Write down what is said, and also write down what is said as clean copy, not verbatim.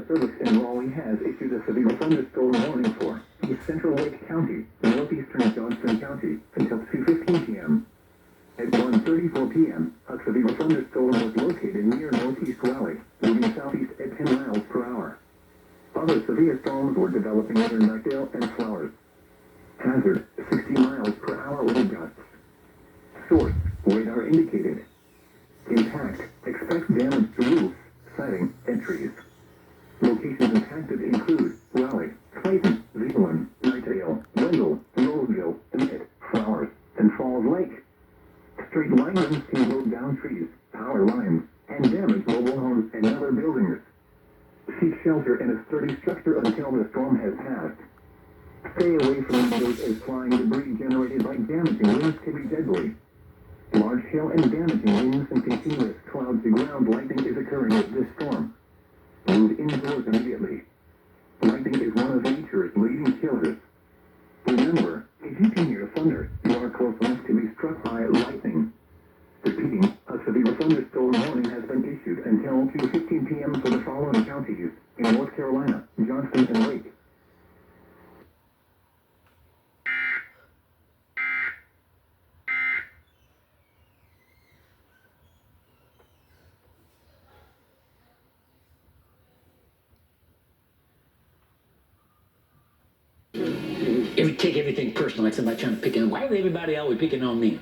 Service in Raleigh has issued a severe thunderstorm warning for East Central Lake County, northeastern Johnston County, until 2:15 p.m. At 1:34 p.m., a severe thunderstorm was located near northeast Raleigh, moving southeast at 10 miles per hour. Other severe storms were developing near Knightdale and Flowers. Hazard, 60 miles per hour wind gusts. Source, radar indicated. Impact, expect damage to roofs, siding, and trees. Locations impacted include Raleigh, Clayton, Zeeland, Knightdale, Wendell, Roseville, Emmett, Flowers, and Falls Lake. Straight line winds can blow down trees, power lines, and damage mobile homes and other buildings. Seek shelter in a sturdy structure until the storm has passed. Stay away from windows as flying debris generated by damaging winds can be deadly. Large hail and damaging winds and continuous cloud-to-ground lightning is occurring with this storm. Move indoors immediately. Lightning is one of nature's leading killers. Remember, if you can hear thunder, you are close enough to be struck by lightning. Repeating, a severe thunderstorm warning has been issued until 2:15 p.m. for the following counties in North Carolina, Johnston, and Lake. You take everything personal, like somebody trying to pick on. Why is everybody always picking on me?